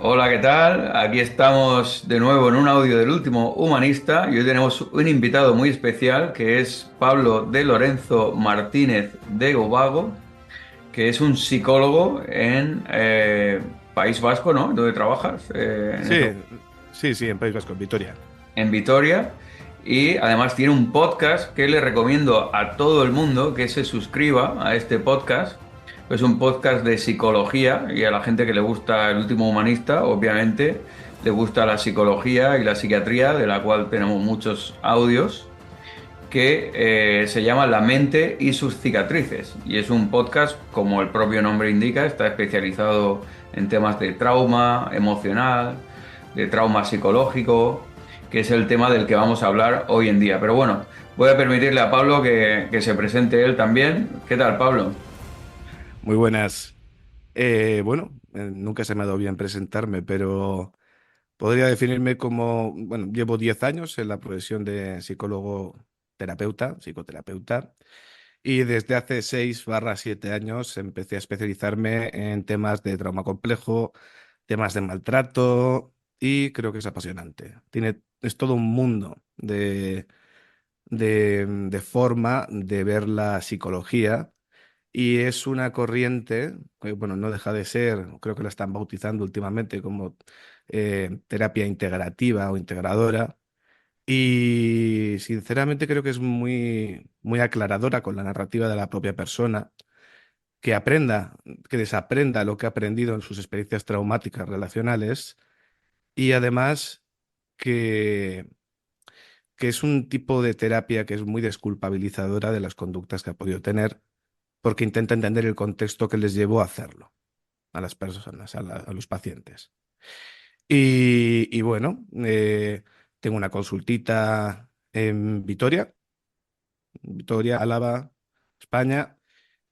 Hola, ¿qué tal? Aquí estamos de nuevo en un audio del último humanista y hoy tenemos un invitado muy especial que es Pablo de Lorenzo Martínez de Gobago, que es un psicólogo en País Vasco, ¿no? ¿Dónde trabajas? Sí, sí, en País Vasco, en Vitoria. En Vitoria. Y además tiene un podcast que le recomiendo a todo el mundo que se suscriba a este podcast. Es un podcast de psicología y a la gente que le gusta el último humanista, obviamente, le gusta la psicología y la psiquiatría, de la cual tenemos muchos audios, que se llama La mente y sus cicatrices. Y es un podcast, como el propio nombre indica, está especializado en temas de trauma emocional, de trauma psicológico, que es el tema del que vamos a hablar hoy en día. Pero bueno, voy a permitirle a Pablo que se presente él también. ¿Qué tal, Pablo? Muy buenas. Nunca se me ha dado bien presentarme, pero podría definirme como, bueno, llevo 10 años en la profesión de psicólogo terapeuta, psicoterapeuta, y desde hace 6 barra 7 años empecé a especializarme en temas de trauma complejo, temas de maltrato, y creo que es apasionante. Es todo un mundo de forma de ver la psicología. Y es una corriente que, bueno, no deja de ser, creo que la están bautizando últimamente como terapia integrativa o integradora. Y sinceramente creo que es muy, muy aclaradora con la narrativa de la propia persona, que aprenda, que desaprenda lo que ha aprendido en sus experiencias traumáticas relacionales y además que, que es un tipo de terapia que es muy desculpabilizadora de las conductas que ha podido tener porque intenta entender el contexto que les llevó a hacerlo a las personas, a los pacientes. Y bueno, tengo una consultita en Vitoria, Álava, España,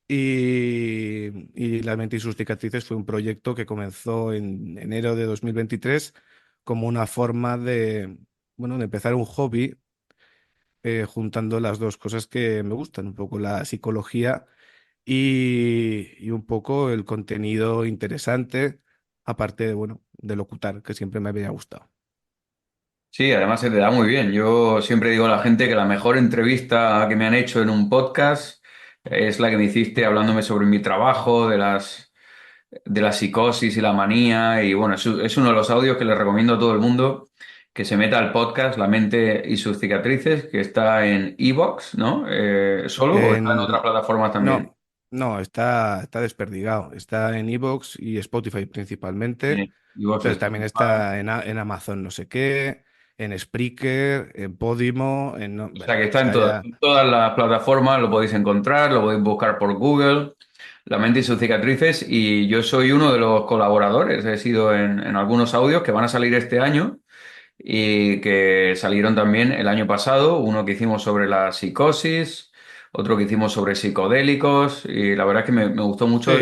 y La mente y sus cicatrices fue un proyecto que comenzó en enero de 2023 como una forma de, bueno, de empezar un hobby juntando las dos cosas que me gustan, un poco la psicología y un poco el contenido interesante, aparte de, bueno, de locutar, que siempre me había gustado. Sí, además se te da muy bien. Yo siempre digo a la gente que la mejor entrevista que me han hecho en un podcast es la que me hiciste hablándome sobre mi trabajo, de la psicosis y la manía. Y bueno, es uno de los audios que le recomiendo a todo el mundo que se meta al podcast La mente y sus cicatrices, que está en iVoox, ¿no? ¿Solo o está en otra En- plataforma también? no, está desperdigado. Está en iVoox y Spotify principalmente, Sí, iVoox, pero también Spotify. está en Amazon no sé qué, en Spreaker, en Podimo, O sea bueno, que está está ya. en todas las plataformas, lo podéis encontrar, lo podéis buscar por Google, La mente y sus cicatrices, y yo soy uno de los colaboradores, he sido en algunos audios que van a salir este año y que salieron también el año pasado, uno que hicimos sobre la psicosis, otro que hicimos sobre psicodélicos, y la verdad es que me gustó mucho Sí,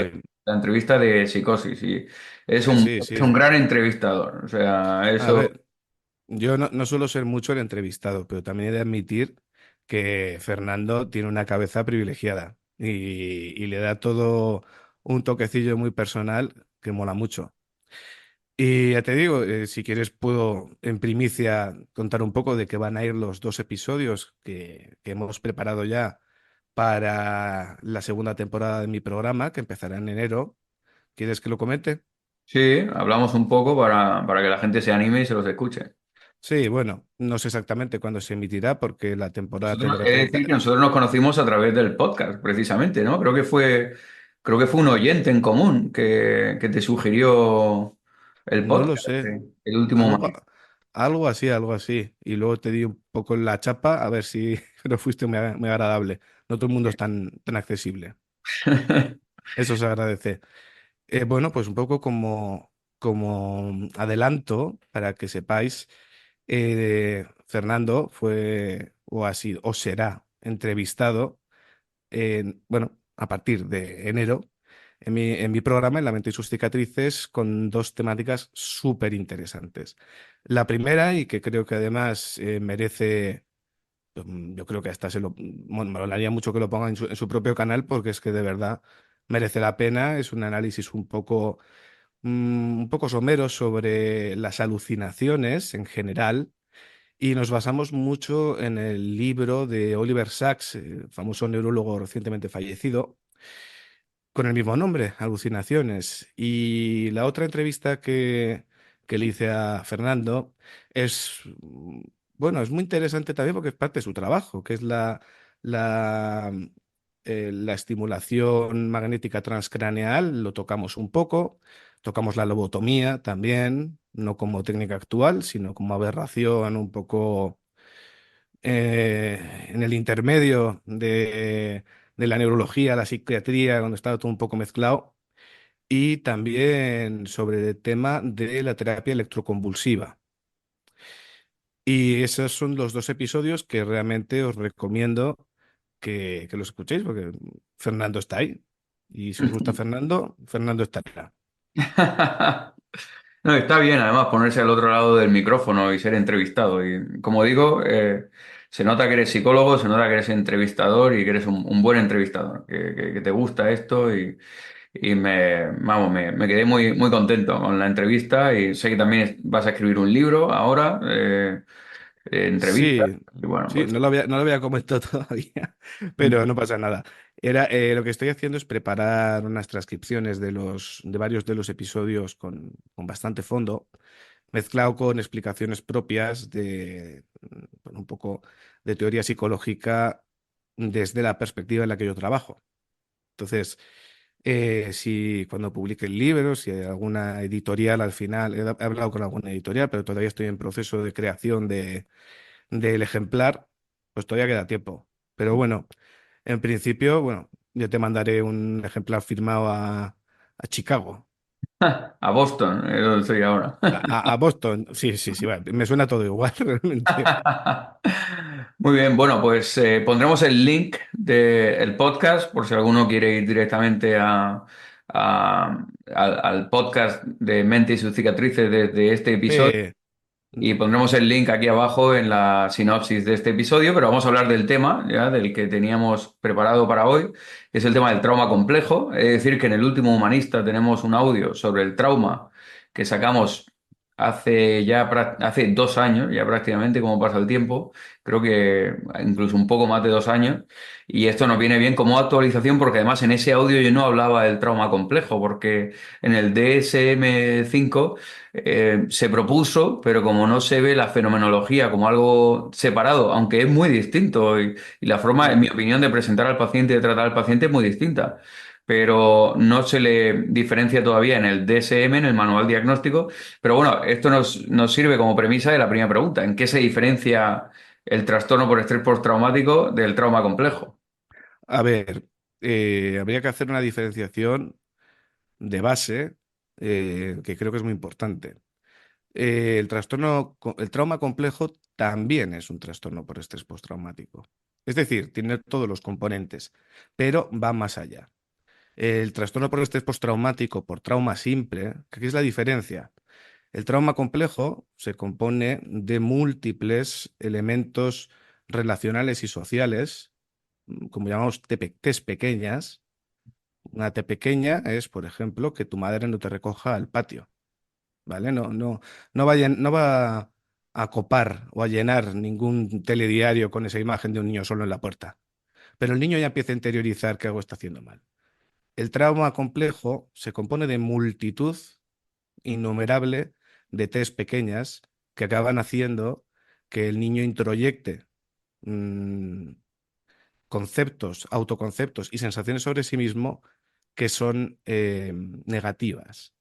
la entrevista de psicosis, y sí, es un sí. gran entrevistador, o sea, A eso... ver, yo no suelo ser mucho el entrevistado, pero también he de admitir que Fernando tiene una cabeza privilegiada y le da todo un toquecillo muy personal que mola mucho. Y ya te digo, si quieres puedo en primicia contar un poco de qué van a ir los dos episodios que hemos preparado ya para la segunda temporada de mi programa, que empezará en enero. ¿Quieres que lo comente? Sí, hablamos un poco para que la gente se anime y se los escuche. Sí, bueno, no sé exactamente cuándo se emitirá porque la temporada Nosotros, tendrá he de 30. decir que nosotros nos conocimos a través del podcast, precisamente, ¿no? Creo que fue un oyente en común que te sugirió el No lo podcast, sé. el último Algo, momento. algo así, algo así. Y luego te di un poco la chapa a ver si pero fuiste muy agradable. No todo el mundo es tan accesible. Eso se agradece. Bueno, pues un poco como adelanto para que sepáis, Fernando fue o ha sido o será entrevistado bueno, a partir de enero en mi programa, En la mente y sus cicatrices, con dos temáticas súper interesantes. La primera, y que creo que además merece, yo creo que hasta bueno, me molaría mucho que lo ponga en su propio canal, porque es que de verdad merece la pena. Es un análisis un poco un poco somero sobre las alucinaciones en general y nos basamos mucho en el libro de Oliver Sacks, famoso neurólogo recientemente fallecido, con el mismo nombre, Alucinaciones. Y la otra entrevista que le hice a Fernando es, bueno, es muy interesante también porque es parte de su trabajo, que es la, la estimulación magnética transcraneal, lo tocamos un poco, tocamos la lobotomía también, no como técnica actual, sino como aberración un poco en el intermedio de la neurología, la psiquiatría, donde estaba todo un poco mezclado, y también sobre el tema de la terapia electroconvulsiva. Y esos son los dos episodios que realmente os recomiendo que los escuchéis, porque Fernando está ahí. Y si os gusta Fernando, Fernando estará. No, está bien además ponerse al otro lado del micrófono y ser entrevistado. Y como digo, se nota que eres psicólogo, se nota que eres entrevistador y que eres un buen entrevistador, que te gusta esto y vamos, me quedé muy contento con la entrevista y sé que también vas a escribir un libro ahora, entrevistas. Sí, Y bueno, sí, pues no lo había comentado todavía, pero no pasa nada. Lo que estoy haciendo es preparar unas transcripciones de varios de los episodios con bastante fondo, mezclado con explicaciones propias bueno, un poco de teoría psicológica desde la perspectiva en la que yo trabajo. Entonces, si cuando publique el libro, si hay alguna editorial al final, he hablado con alguna editorial, pero todavía estoy en proceso de creación del ejemplar, pues todavía queda tiempo. Pero bueno, en principio, bueno, yo te mandaré un ejemplar firmado a Chicago, a Boston, donde estoy ahora. a Boston. Sí, sí, sí, vale, me suena todo igual realmente. Muy bien, bueno, pues pondremos el link del podcast por si alguno quiere ir directamente al podcast de Mente y sus cicatrices de este episodio. Eh, Y pondremos el link aquí abajo en la sinopsis de este episodio, pero vamos a hablar del tema, ya, del que teníamos preparado para hoy, que es el tema del trauma complejo. Es decir, que en el último Humanista tenemos un audio sobre el trauma que sacamos hace 2 años, ya prácticamente, como pasa el tiempo, creo que incluso un poco más de 2 años. Y esto nos viene bien como actualización porque además en ese audio yo no hablaba del trauma complejo, porque en el DSM-5 se propuso, pero como no se ve la fenomenología como algo separado, aunque es muy distinto y la forma, en mi opinión, de presentar al paciente y de tratar al paciente es muy distinta, pero no se le diferencia todavía en el DSM, en el manual diagnóstico. Pero bueno, esto nos sirve como premisa de la primera pregunta: ¿en qué se diferencia el trastorno por estrés postraumático del trauma complejo? a ver, habría que hacer una diferenciación de base que creo que es muy importante. El trauma complejo también es un trastorno por estrés postraumático. Es decir, tiene todos los componentes, pero va más allá. El trastorno por estrés postraumático por trauma simple, ¿qué es la diferencia? El trauma complejo se compone de múltiples elementos relacionales y sociales, como llamamos Ts pequeñas. Una T pequeña es, por ejemplo, que tu madre no te recoja al patio. ¿Vale? No va a copar o a llenar ningún telediario con esa imagen de un niño solo en la puerta. Pero el niño ya empieza a interiorizar que algo está haciendo mal. El trauma complejo se compone de multitud innumerable de test pequeñas que acaban haciendo que el niño introyecte mm, conceptos, autoconceptos y sensaciones sobre sí mismo que son negativas.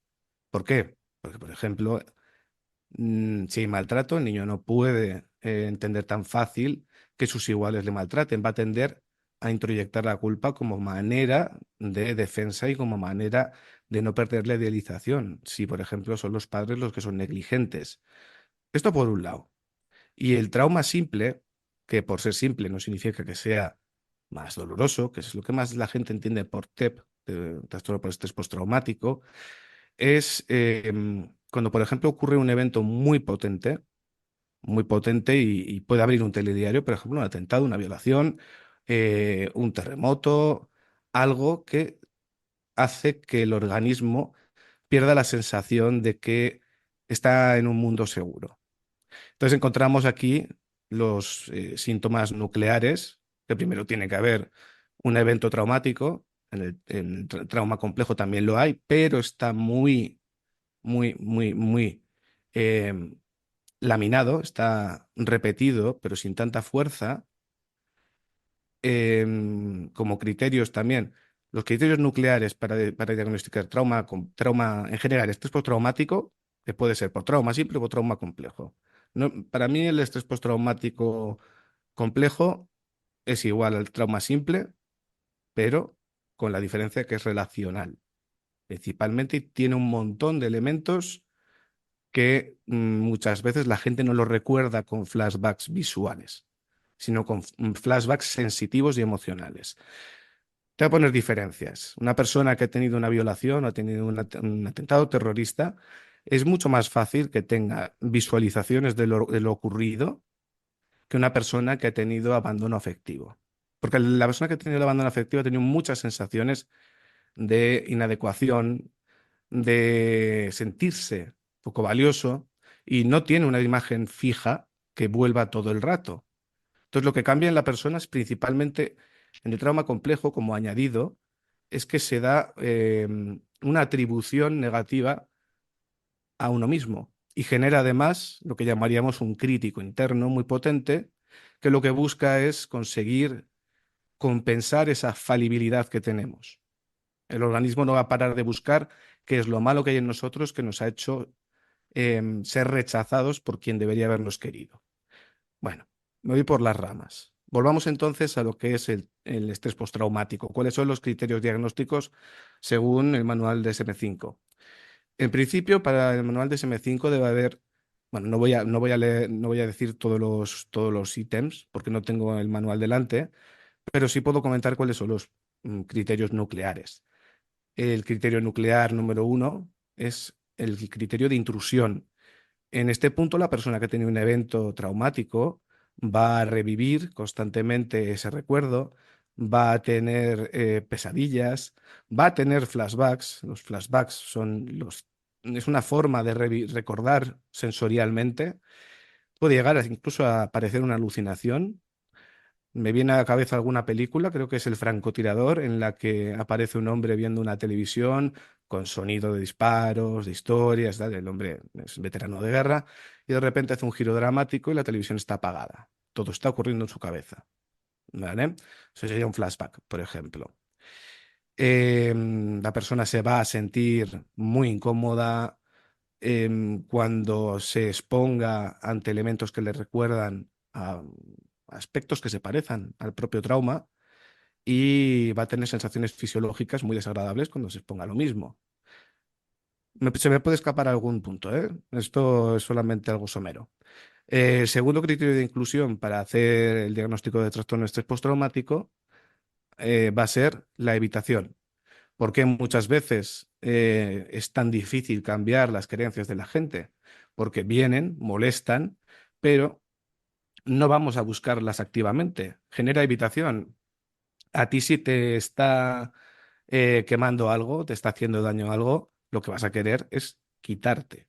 ¿Por qué? Porque, por ejemplo, si hay maltrato, el niño no puede entender tan fácil que sus iguales le maltraten. Va a tender a introyectar la culpa como manera de defensa y como manera de no perder la idealización. Si, por ejemplo, son los padres los que son negligentes. Esto por un lado. Y el trauma simple, que por ser simple no significa que sea más doloroso, que es lo que más la gente entiende por TEP, trastorno por estrés postraumático, es cuando, por ejemplo, ocurre un evento muy potente y puede abrir un telediario, por ejemplo, un atentado, una violación, un terremoto, algo que hace que el organismo pierda la sensación de que está en un mundo seguro. Entonces encontramos aquí los síntomas nucleares, que primero tiene que haber un evento traumático, en el trauma complejo también lo hay, pero está muy eh, laminado, está repetido, pero sin tanta fuerza. Como criterios también, los criterios nucleares para diagnosticar trauma en general, estrés postraumático, que puede ser por trauma simple o por trauma complejo. Para mí el estrés postraumático complejo es igual al trauma simple, pero con la diferencia que es relacional, principalmente, y tiene un montón de elementos que muchas veces la gente no lo recuerda con flashbacks visuales, sino con flashbacks sensitivos y emocionales. Te voy a poner diferencias. Una persona que ha tenido una violación o ha tenido un atentado terrorista, es mucho más fácil que tenga visualizaciones de lo ocurrido que una persona que ha tenido abandono afectivo. Porque la persona que ha tenido el abandono afectivo ha tenido muchas sensaciones de inadecuación, de sentirse poco valioso y no tiene una imagen fija que vuelva todo el rato. Entonces, lo que cambia en la persona es principalmente en el trauma complejo, como añadido, es que se da una atribución negativa a uno mismo y genera además lo que llamaríamos un crítico interno muy potente, que lo que busca es conseguir compensar esa falibilidad que tenemos. El organismo no va a parar de buscar qué es lo malo que hay en nosotros que nos ha hecho ser rechazados por quien debería habernos querido. Bueno, me voy por las ramas. Volvamos entonces a lo que es el estrés postraumático. ¿Cuáles son los criterios diagnósticos según el manual de SM5? En principio, para el manual de SM5 debe haber, bueno, no voy a decir todos los ítems porque no tengo el manual delante, pero sí puedo comentar cuáles son los criterios nucleares. El criterio nuclear número uno es el criterio de intrusión. En este punto, la persona que ha tenido un evento traumático va a revivir constantemente ese recuerdo, va a tener pesadillas, va a tener flashbacks. Los flashbacks es una forma de recordar sensorialmente. Puede llegar incluso a parecer una alucinación. Me viene a la cabeza alguna película, creo que es El francotirador, en la que aparece un hombre viendo una televisión con sonido de disparos, de historias, tal. El hombre es veterano de guerra y de repente hace un giro dramático y la televisión está apagada. Todo está ocurriendo en su cabeza. ¿Vale? Eso sería un flashback, por ejemplo. La persona se va a sentir muy incómoda cuando se exponga ante elementos que le recuerdan a aspectos que se parezcan al propio trauma y va a tener sensaciones fisiológicas muy desagradables cuando se exponga a lo mismo. Se me puede escapar algún punto, ¿eh? Esto es solamente algo somero. El segundo criterio de inclusión para hacer el diagnóstico de trastorno de estrés postraumático va a ser la evitación. ¿Por qué muchas veces es tan difícil cambiar las creencias de la gente? Porque vienen, molestan, pero no vamos a buscarlas activamente. Genera evitación. A ti si te está quemando algo, te está haciendo daño algo, lo que vas a querer es quitarte.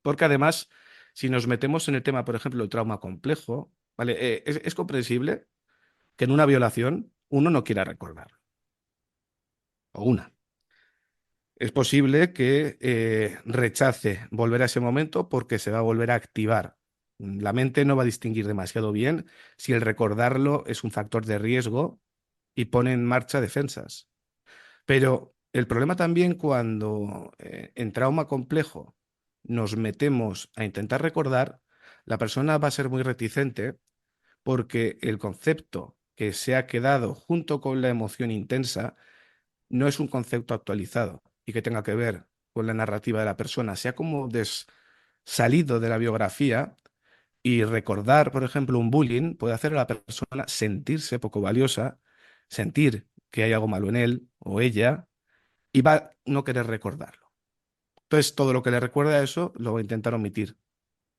Porque además, si nos metemos en el tema, por ejemplo, el trauma complejo, ¿vale? Es comprensible que en una violación uno no quiera recordar, o una. Es posible que rechace volver a ese momento porque se va a volver a activar. La mente no va a distinguir demasiado bien si el recordarlo es un factor de riesgo y pone en marcha defensas. Pero el problema también cuando en trauma complejo nos metemos a intentar recordar, la persona va a ser muy reticente porque el concepto que se ha quedado junto con la emoción intensa no es un concepto actualizado y que tenga que ver con la narrativa de la persona, sea como salido de la biografía y recordar, por ejemplo, un bullying puede hacer a la persona sentirse poco valiosa, sentir que hay algo malo en él o ella y va a no querer recordarlo. Entonces, todo lo que le recuerda a eso lo va a intentar omitir,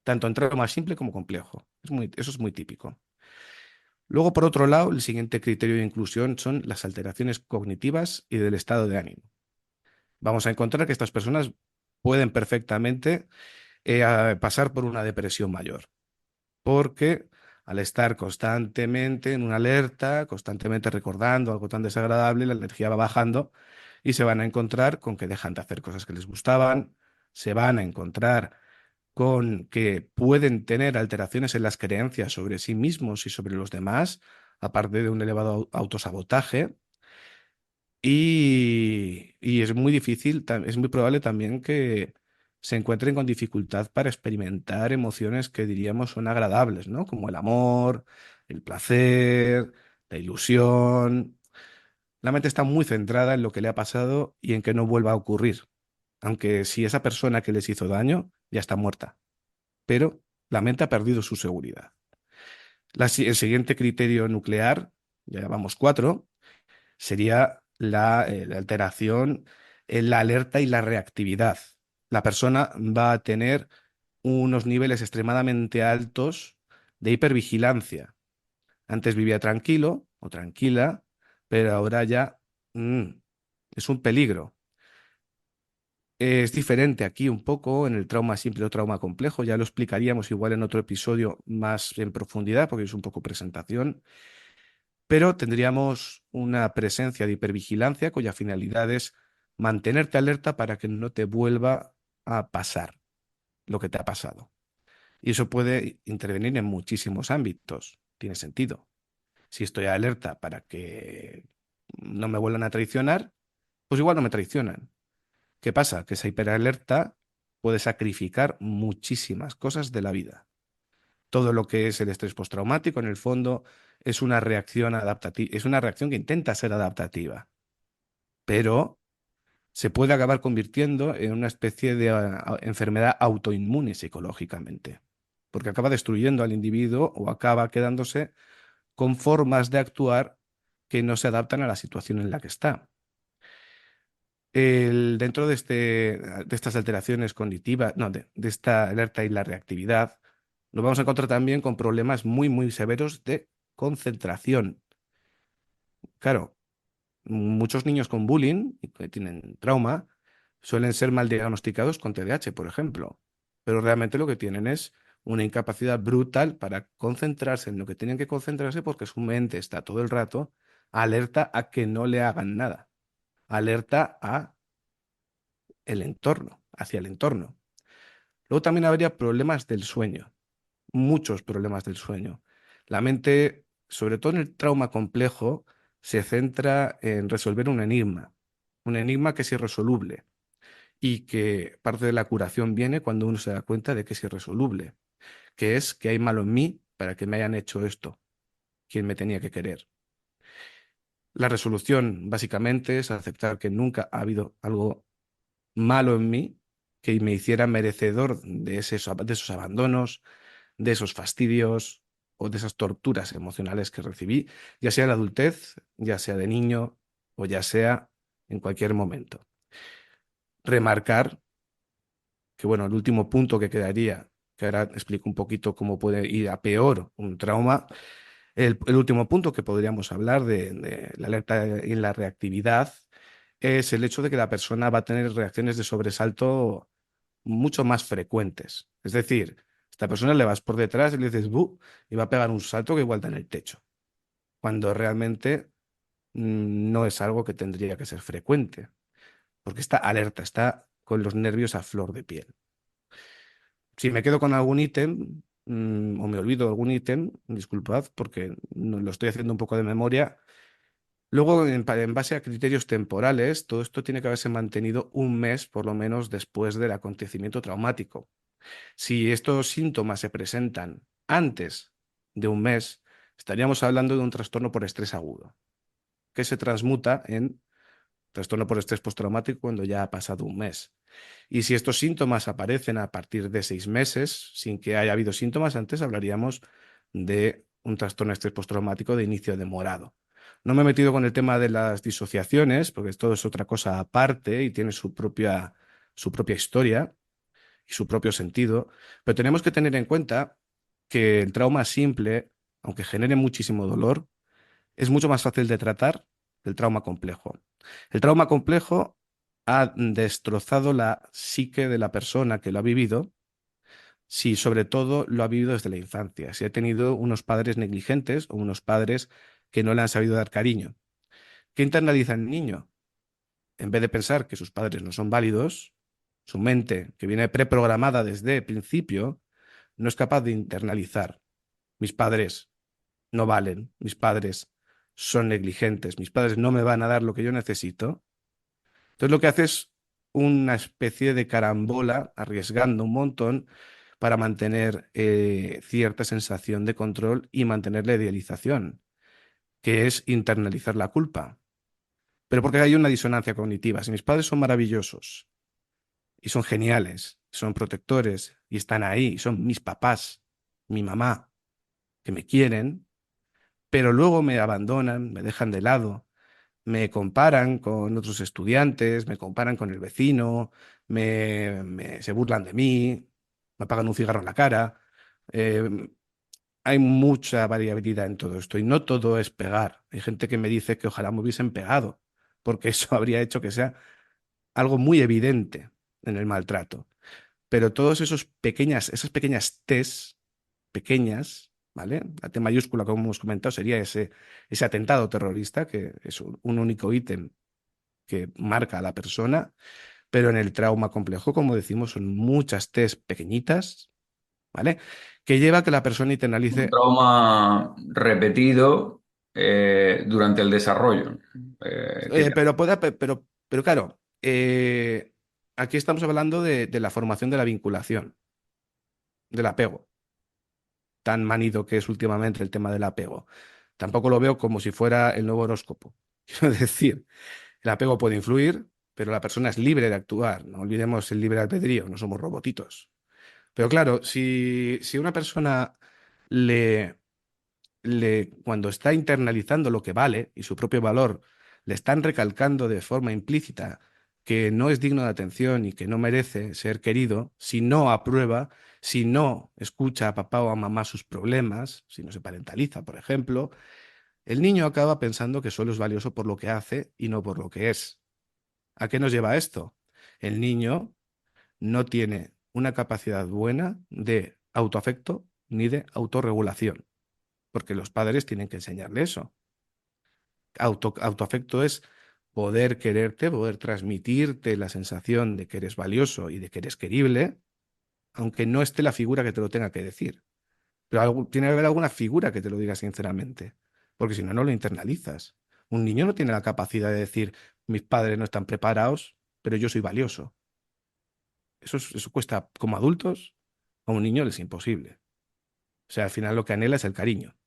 tanto en trauma simple como complejo. Eso es muy típico. Luego, por otro lado, el siguiente criterio de inclusión son las alteraciones cognitivas y del estado de ánimo. Vamos a encontrar que estas personas pueden perfectamente pasar por una depresión mayor, porque al estar constantemente en una alerta, constantemente recordando algo tan desagradable, la energía va bajando y se van a encontrar con que dejan de hacer cosas que les gustaban, se van a encontrar con que pueden tener alteraciones en las creencias sobre sí mismos y sobre los demás, aparte de un elevado autosabotaje. Y es muy difícil, es muy probable también que se encuentren con dificultad para experimentar emociones que diríamos son agradables, ¿no? Como el amor, el placer, la ilusión. La mente está muy centrada en lo que le ha pasado y en que no vuelva a ocurrir, aunque si esa persona que les hizo daño ya está muerta, pero la mente ha perdido su seguridad. El siguiente criterio nuclear, ya llevamos cuatro, sería la alteración en la alerta y la reactividad. La persona va a tener unos niveles extremadamente altos de hipervigilancia. Antes vivía tranquilo o tranquila, pero ahora ya mm, es un peligro. Es diferente aquí un poco en el trauma simple o trauma complejo. Ya lo explicaríamos igual en otro episodio más en profundidad, porque es un poco presentación. Pero tendríamos una presencia de hipervigilancia cuya finalidad es mantenerte alerta para que no te vuelva a pasar lo que te ha pasado. Y eso puede intervenir en muchísimos ámbitos. Tiene sentido. Si estoy alerta para que no me vuelvan a traicionar, pues igual no me traicionan. ¿Qué pasa? Que esa hiperalerta puede sacrificar muchísimas cosas de la vida. Todo lo que es el estrés postraumático, en el fondo, es una reacción adaptativa, es una reacción que intenta ser adaptativa, pero se puede acabar convirtiendo en una especie de enfermedad autoinmune psicológicamente, porque acaba destruyendo al individuo o acaba quedándose con formas de actuar que no se adaptan a la situación en la que está. Dentro de estas alteraciones cognitivas, no, de esta alerta y la reactividad, nos vamos a encontrar también con problemas muy, muy severos de concentración. Claro, muchos niños con bullying y que tienen trauma suelen ser mal diagnosticados con TDAH, por ejemplo, pero realmente lo que tienen es una incapacidad brutal para concentrarse en lo que tienen que concentrarse porque su mente está todo el rato alerta a que no le hagan nada, alerta a el entorno, hacia el entorno. Luego también habría problemas del sueño, muchos problemas del sueño. La mente, sobre todo en el trauma complejo, se centra en resolver un enigma que es irresoluble y que parte de la curación viene cuando uno se da cuenta de que es irresoluble, que es que hay malo en mí para que me hayan hecho esto, quien me tenía que querer. La resolución básicamente es aceptar que nunca ha habido algo malo en mí que me hiciera merecedor de esos abandonos, de esos fastidios o de esas torturas emocionales que recibí, ya sea en la adultez, ya sea de niño o ya sea en cualquier momento. Remarcar que, bueno, el último punto que quedaría, que ahora explico un poquito cómo puede ir a peor un trauma, el último punto que podríamos hablar de la alerta y la reactividad es el hecho de que la persona va a tener reacciones de sobresalto mucho más frecuentes. Es decir, a esta persona le vas por detrás y le dices ¡bu! Y va a pegar un salto que igual da en el techo, cuando realmente no es algo que tendría que ser frecuente, porque está alerta, está con los nervios a flor de piel. Si me quedo con algún ítem o me olvido de algún ítem, disculpad porque lo estoy haciendo un poco de memoria. Luego, en base a criterios temporales, todo esto tiene que haberse mantenido un mes por lo menos después del acontecimiento traumático. Si estos síntomas se presentan antes de un mes, estaríamos hablando de un trastorno por estrés agudo, que se transmuta en trastorno por estrés postraumático cuando ya ha pasado un mes. Y si estos síntomas aparecen a partir de 6 meses, sin que haya habido síntomas antes, hablaríamos de un trastorno de estrés postraumático de inicio demorado. No me he metido con el tema de las disociaciones, porque esto es otra cosa aparte y tiene su propia historia y su propio sentido, pero tenemos que tener en cuenta que el trauma simple, aunque genere muchísimo dolor, es mucho más fácil de tratar que el trauma complejo. El trauma complejo ha destrozado la psique de la persona que lo ha vivido, si sobre todo lo ha vivido desde la infancia, si ha tenido unos padres negligentes o unos padres que no le han sabido dar cariño. ¿Qué internaliza el niño? En vez de pensar que sus padres no son válidos, su mente, que viene preprogramada desde el principio, no es capaz de internalizar. Mis padres no valen, mis padres son negligentes, mis padres no me van a dar lo que yo necesito. Entonces lo que hace es una especie de carambola, arriesgando un montón para mantener cierta sensación de control y mantener la idealización, que es internalizar la culpa. Pero porque hay una disonancia cognitiva. Si mis padres son maravillosos y son geniales, son protectores y están ahí, y son mis papás, mi mamá, que me quieren, pero luego me abandonan, me dejan de lado, me comparan con otros estudiantes, me comparan con el vecino, se burlan de mí, me apagan un cigarro en la cara. eh, Hay mucha variabilidad en todo esto y no todo es pegar. Hay gente que me dice que ojalá me hubiesen pegado, porque eso habría hecho que sea algo muy evidente en el maltrato. Pero todos esas pequeñas T's, pequeñas, ¿vale? La T mayúscula, como hemos comentado, sería ese atentado terrorista, que es un único ítem que marca a la persona, pero en el trauma complejo, como decimos, son muchas T's pequeñitas, ¿vale? Que lleva a que la persona Un internalice. trauma repetido durante el desarrollo. Eh, pero, puede, pe- pero claro, aquí estamos hablando de la formación de la vinculación, del apego, tan manido que es últimamente el tema del apego. Tampoco lo veo como si fuera el nuevo horóscopo. Quiero decir, el apego puede influir, pero la persona es libre de actuar. No olvidemos el libre albedrío, no somos robotitos. Pero claro, si una persona le, cuando está internalizando lo que vale y su propio valor, le están recalcando de forma implícita que no es digno de atención y que no merece ser querido, si no aprueba, si no escucha a papá o a mamá sus problemas, si no se parentaliza, por ejemplo, el niño acaba pensando que solo es valioso por lo que hace y no por lo que es. ¿A qué nos lleva esto? El niño no tiene una capacidad buena de autoafecto ni de autorregulación, porque los padres tienen que enseñarle eso. Autoafecto es poder quererte, poder transmitirte la sensación de que eres valioso y de que eres querible, aunque no esté la figura que te lo tenga que decir. Pero tiene que haber alguna figura que te lo diga sinceramente, porque si no, no lo internalizas. Un niño no tiene la capacidad de decir, mis padres no están preparados, pero yo soy valioso. Eso cuesta, como adultos, a un niño es imposible. O sea, al final lo que anhela es el cariño.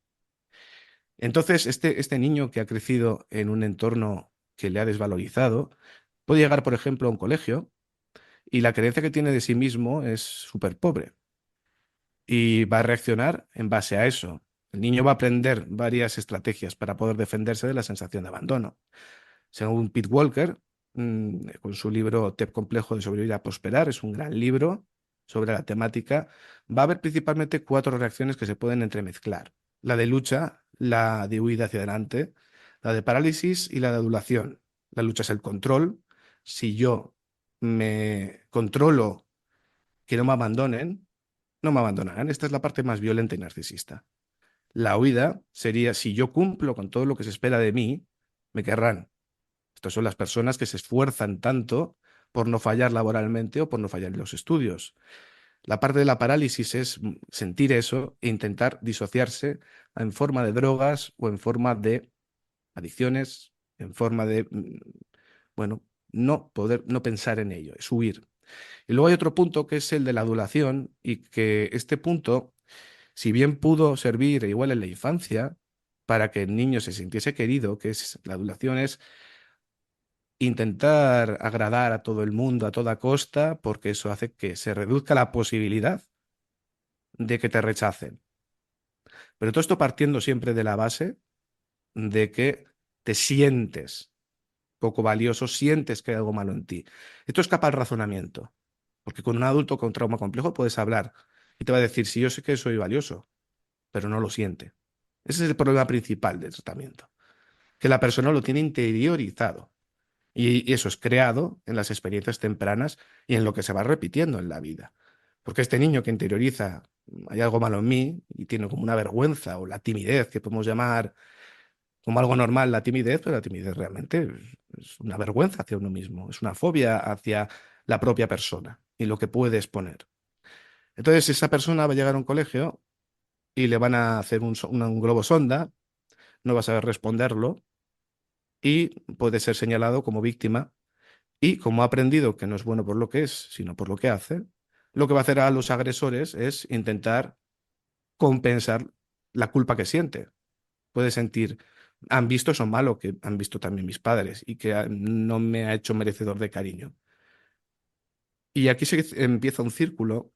Entonces, este niño que ha crecido en un entorno que le ha desvalorizado, puede llegar, por ejemplo, a un colegio y la creencia que tiene de sí mismo es súper pobre y va a reaccionar en base a eso. El niño va a aprender varias estrategias para poder defenderse de la sensación de abandono. Según Pete Walker, con su libro Te complejo de sobrevivir a prosperar, es un gran libro sobre la temática, va a haber principalmente cuatro reacciones que se pueden entremezclar. La de lucha, la de huida hacia adelante, la de parálisis y la de adulación. La lucha es el control. Si yo me controlo que no me abandonen, no me abandonarán. Esta es la parte más violenta y narcisista. La huida sería si yo cumplo con todo lo que se espera de mí, me querrán. Estas son las personas que se esfuerzan tanto por no fallar laboralmente o por no fallar en los estudios. La parte de la parálisis es sentir eso e intentar disociarse en forma de drogas o en forma de adicciones, en forma de, bueno, no poder, no pensar en ello, es huir. Y luego hay otro punto que es el de la adulación y que este punto, si bien pudo servir igual en la infancia para que el niño se sintiese querido, que es la adulación es intentar agradar a todo el mundo a toda costa, porque eso hace que se reduzca la posibilidad de que te rechacen. Pero todo esto partiendo siempre de la base de que te sientes poco valioso, sientes que hay algo malo en ti. Esto escapa al razonamiento, porque con un adulto con trauma complejo puedes hablar y te va a decir, sí, yo sé que soy valioso, pero no lo siente. Ese es el problema principal del tratamiento, que la persona lo tiene interiorizado. Y eso es creado en las experiencias tempranas y en lo que se va repitiendo en la vida. Porque este niño que interioriza, hay algo malo en mí y tiene como una vergüenza o la timidez que podemos llamar como algo normal la timidez, pero la timidez realmente es una vergüenza hacia uno mismo, es una fobia hacia la propia persona y lo que puede exponer. Entonces esa persona va a llegar a un colegio y le van a hacer un globo sonda, no va a saber responderlo y puede ser señalado como víctima. Y como ha aprendido que no es bueno por lo que es, sino por lo que hace, lo que va a hacer a los agresores es intentar compensar la culpa que siente. Puede sentir, han visto eso malo que han visto también mis padres y que no me ha hecho merecedor de cariño. Y aquí se empieza un círculo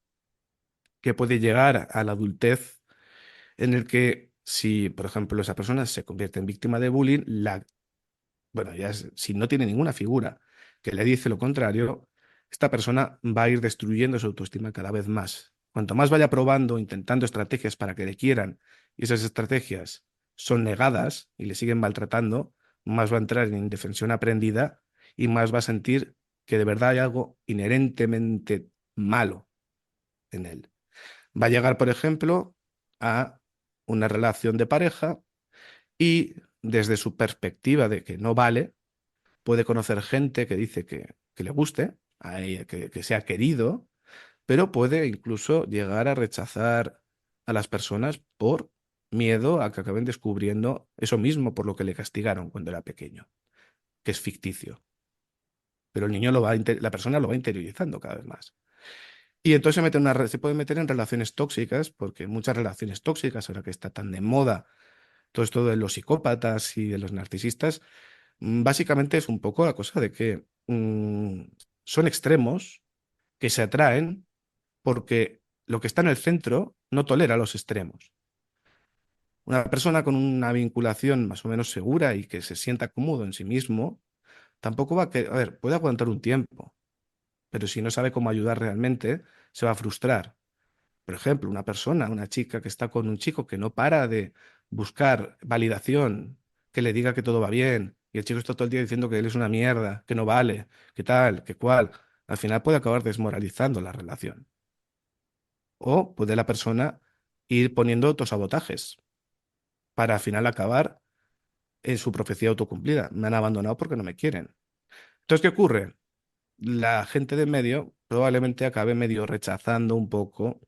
que puede llegar a la adultez en el que si, por ejemplo, esa persona se convierte en víctima de bullying, bueno, si no tiene ninguna figura que le dice lo contrario, esta persona va a ir destruyendo su autoestima cada vez más. Cuanto más vaya probando, intentando estrategias para que le quieran, y esas estrategias son negadas y le siguen maltratando, más va a entrar en indefensión aprendida y más va a sentir que de verdad hay algo inherentemente malo en él. Va a llegar, por ejemplo, a una relación de pareja y desde su perspectiva de que no vale, puede conocer gente que dice que le guste, que sea querido, pero puede incluso llegar a rechazar a las personas por miedo a que acaben descubriendo eso mismo por lo que le castigaron cuando era pequeño, que es ficticio. Pero el niño la persona lo va interiorizando cada vez más. Y entonces se puede meter en relaciones tóxicas, porque muchas relaciones tóxicas, ahora que está tan de moda todo esto de los psicópatas y de los narcisistas, básicamente es un poco la cosa de que son extremos que se atraen porque lo que está en el centro no tolera los extremos. Una persona con una vinculación más o menos segura y que se sienta cómodo en sí mismo, tampoco va a ver, puede aguantar un tiempo, pero si no sabe cómo ayudar realmente, se va a frustrar. Por ejemplo, una persona, una chica que está con un chico que no para de buscar validación, que le diga que todo va bien, y el chico está todo el día diciendo que él es una mierda, que no vale, que tal, que cual, al final puede acabar desmoralizando la relación. O puede la persona ir poniendo autosabotajes para al final acabar en su profecía autocumplida. Me han abandonado porque no me quieren. Entonces, ¿qué ocurre? La gente de medio probablemente acabe medio rechazando un poco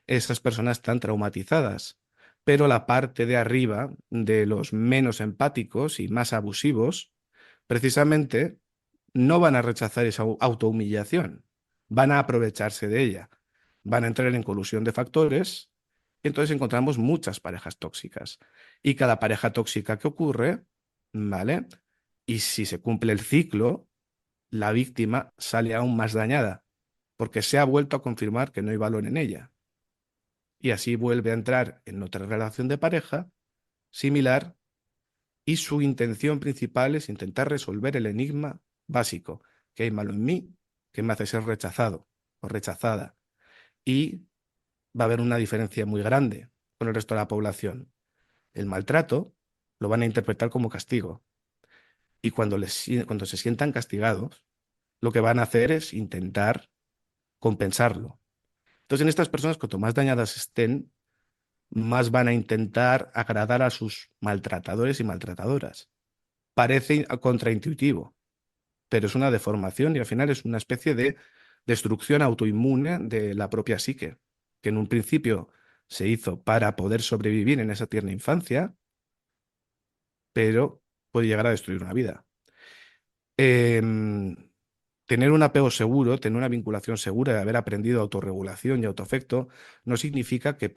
esas personas tan traumatizadas. Pero la parte de arriba, de los menos empáticos y más abusivos, precisamente no van a rechazar esa autohumillación, van a aprovecharse de ella, van a entrar en colusión de factores, y entonces encontramos muchas parejas tóxicas. Y cada pareja tóxica que ocurre, ¿vale? Y si se cumple el ciclo, la víctima sale aún más dañada, porque se ha vuelto a confirmar que no hay valor en ella. Y así vuelve a entrar en otra relación de pareja similar y su intención principal es intentar resolver el enigma básico, que hay malo en mí, que me hace ser rechazado o rechazada. Y va a haber una diferencia muy grande con el resto de la población. El maltrato lo van a interpretar como castigo y cuando se sientan castigados, lo que van a hacer es intentar compensarlo. Entonces, en estas personas, cuanto más dañadas estén, más van a intentar agradar a sus maltratadores y maltratadoras. Parece contraintuitivo, pero es una deformación y al final es una especie de destrucción autoinmune de la propia psique, que en un principio se hizo para poder sobrevivir en esa tierna infancia, pero puede llegar a destruir una vida. Em, Tener un apego seguro, tener una vinculación segura de haber aprendido autorregulación y autoafecto, no significa que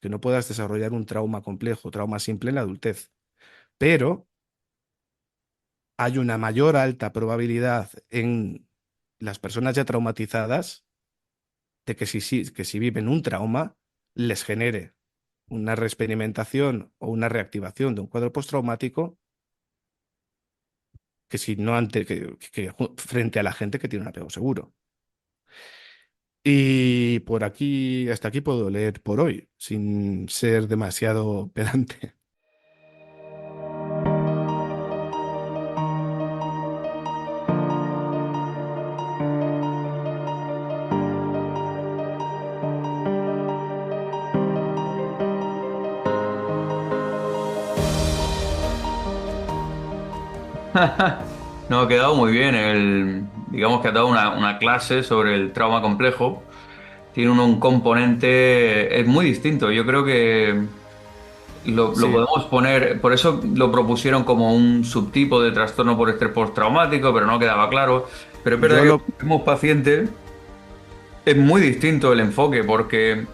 no puedas desarrollar un trauma complejo, trauma simple en la adultez. Pero hay una mayor alta probabilidad en las personas ya traumatizadas de que si viven un trauma, les genere una reexperimentación o una reactivación de un cuadro postraumático que si no frente a la gente que tiene un apego seguro. Y por aquí, hasta aquí puedo leer por hoy, sin ser demasiado pedante. No, ha quedado muy bien. Digamos que ha dado una clase sobre el trauma complejo. Tiene un componente, es muy distinto. Yo creo que lo Sí, podemos poner, por eso lo propusieron como un subtipo de trastorno por estrés postraumático, pero no quedaba claro. Pero es verdad yo que lo... cuando vemos pacientes es muy distinto el enfoque, porque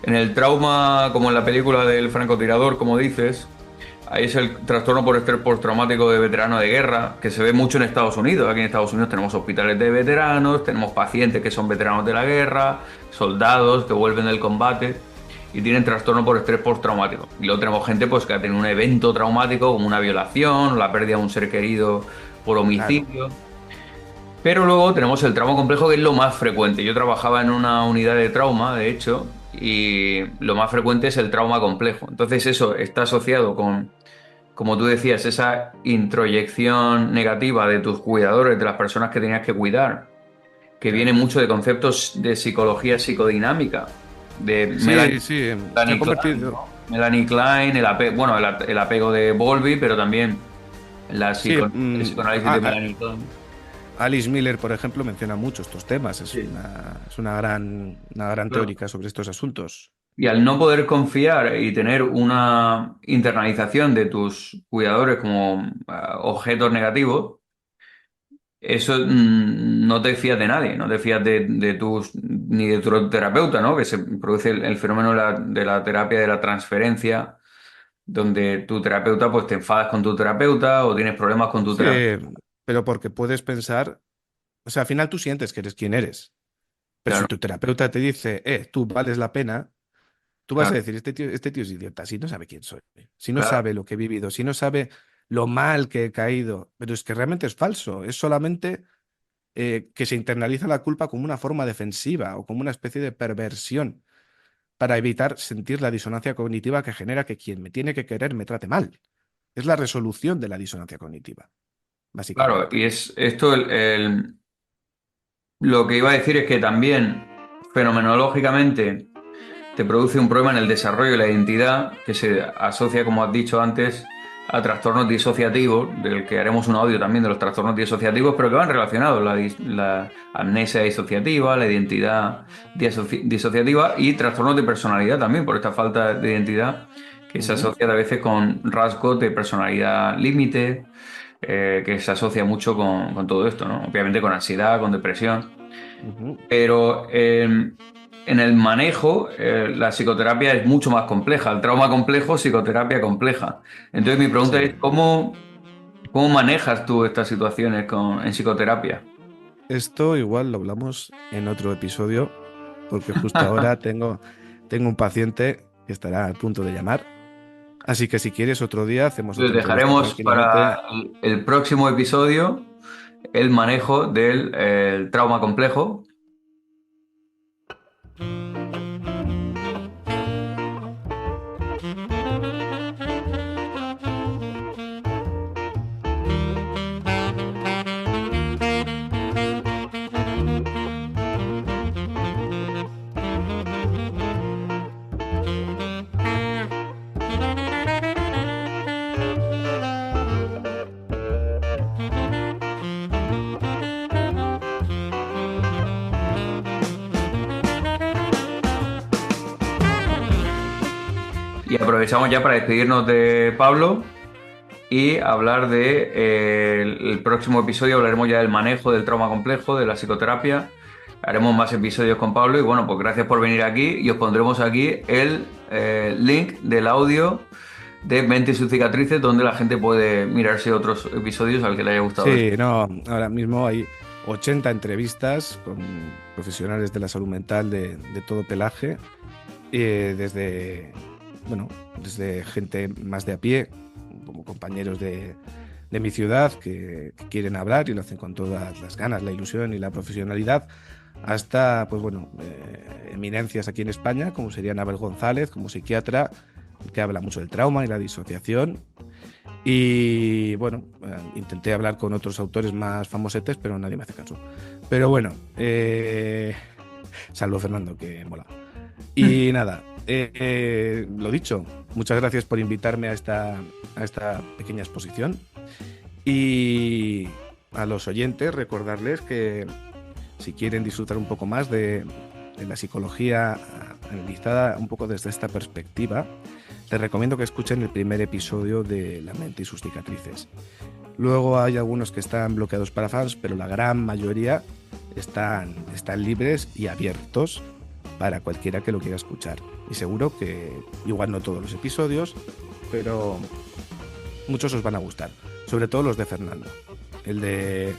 en el trauma, como en la película del francotirador, como dices, ahí es el trastorno por estrés postraumático de veterano de guerra, que se ve mucho en Estados Unidos. Aquí en Estados Unidos tenemos hospitales de veteranos, tenemos pacientes que son veteranos de la guerra, soldados que vuelven del combate y tienen trastorno por estrés postraumático. Y luego tenemos gente pues, que ha tenido un evento traumático como una violación, la pérdida de un ser querido por Claro. homicidio. Pero luego tenemos el trauma complejo, que es lo más frecuente. Yo trabajaba en una unidad de trauma, de hecho, y lo más frecuente es el trauma complejo. Entonces eso está asociado con, como tú decías, esa introyección negativa de tus cuidadores, de las personas que tenías que cuidar, que viene Claro. mucho de conceptos de psicología psicodinámica, de Sí, sí, se ha Melanie Klein, convertido... ¿no? Melanie Klein, bueno, el apego de Bowlby, pero también Sí, el psicoanálisis de Melanie Klein. Alice Miller, por ejemplo, menciona mucho estos temas. Sí. Es una gran Claro. teórica sobre estos asuntos. Y al no poder confiar y tener una internalización de tus cuidadores como objetos negativos, eso no te fías de nadie, no te fías de tus, ni de tu terapeuta, ¿no? Que se produce el fenómeno de la terapia de la transferencia, donde tu terapeuta, pues te enfadas con tu terapeuta o tienes problemas con tu Sí, terapeuta. pero porque puedes pensar, o sea, al final tú sientes que eres quien eres, pero si Claro, tu terapeuta te dice, tú vales la pena, tú vas a claro, decir, este tío es idiota, si no sabe quién soy, si no claro. sabe lo que he vivido, si no sabe lo mal que he caído, pero es que realmente es falso, es solamente que se internaliza la culpa como una forma defensiva o como una especie de perversión para evitar sentir la disonancia cognitiva que genera que quien me tiene que querer me trate mal. Es la resolución de la disonancia cognitiva, Claro, básicamente. y es esto lo que iba a decir es que también fenomenológicamente te produce un problema en el desarrollo de la identidad que se asocia, como has dicho antes, a trastornos disociativos, del que haremos un audio también de los trastornos disociativos, pero que van relacionados, la amnesia disociativa, la identidad disociativa y trastornos de personalidad también, por esta falta de identidad que se Ujú, asocia a veces con rasgos de personalidad límite, que se asocia mucho con todo esto, ¿no? Obviamente con ansiedad, con depresión. ujú. Pero en el manejo, la psicoterapia es mucho más compleja. El trauma complejo, psicoterapia compleja. Entonces mi pregunta Sí. es, ¿cómo manejas tú estas situaciones en psicoterapia? Esto igual lo hablamos en otro episodio, porque justo ahora tengo un paciente que estará a punto de llamar. Así que si quieres otro día hacemos Entonces otra entrevista dejaremos para tranquilamente. el próximo episodio el manejo del el trauma complejo. Y aprovechamos ya para despedirnos de Pablo y hablar el próximo episodio. Hablaremos ya del manejo del trauma complejo, de la psicoterapia. Haremos más episodios con Pablo y bueno, pues gracias por venir aquí y os pondremos aquí el link del audio de Mente y sus cicatrices, donde la gente puede mirarse otros episodios al que le haya gustado esto. Sí, no, ahora mismo hay 80 entrevistas con profesionales de la salud mental de todo pelaje, desde, bueno, desde gente más de a pie, como compañeros de mi ciudad que quieren hablar y lo hacen con todas las ganas, la ilusión y la profesionalidad, hasta, pues bueno, eminencias aquí en España, como sería Abel González, como psiquiatra, que habla mucho del trauma y la disociación. Y bueno, intenté hablar con otros autores más famosetes, pero nadie me hace caso. Pero bueno, salvo Fernando, que mola. Y nada, lo dicho, muchas gracias por invitarme a esta pequeña exposición. Y a los oyentes recordarles que si quieren disfrutar un poco más de la psicología analizada un poco desde esta perspectiva, les recomiendo que escuchen el primer episodio de La mente y sus cicatrices. Luego hay algunos que están bloqueados para fans, pero la gran mayoría están libres y abiertos para cualquiera que lo quiera escuchar. Y seguro que, igual no todos los episodios, pero muchos os van a gustar. Sobre todo los de Fernando. El de,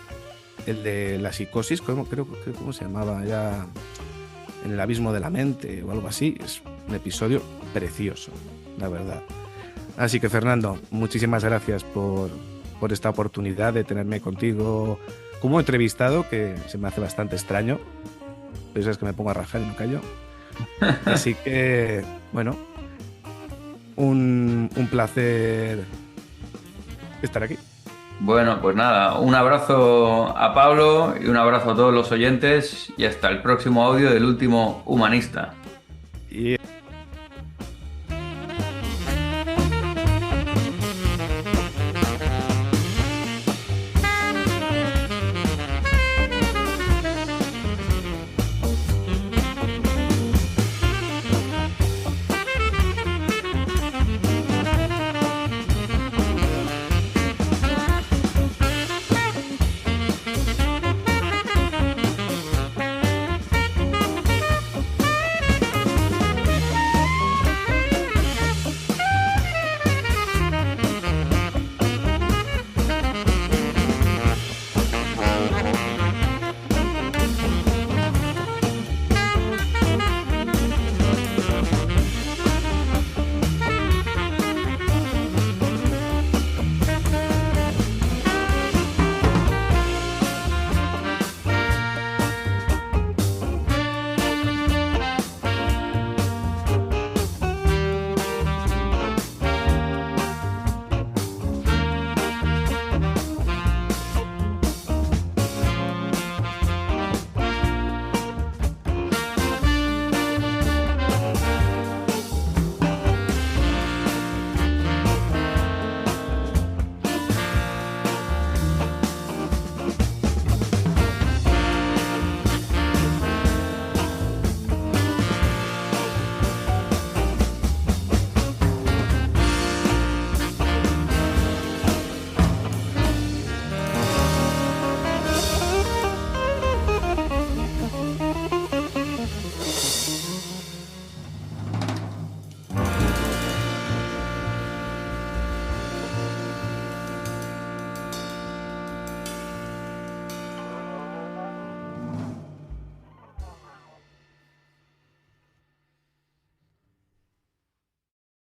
el de la psicosis, ¿cómo se llamaba? Ya en el abismo de la mente o algo así. Es un episodio precioso, la verdad. Así que Fernando, muchísimas gracias por esta oportunidad de tenerme contigo como entrevistado, que se me hace bastante extraño. Pero es que me pongo a rajar y no callo. Así que, bueno, un placer estar aquí. Bueno, pues nada, un abrazo a Pablo y un abrazo a todos los oyentes y hasta el próximo audio del último humanista.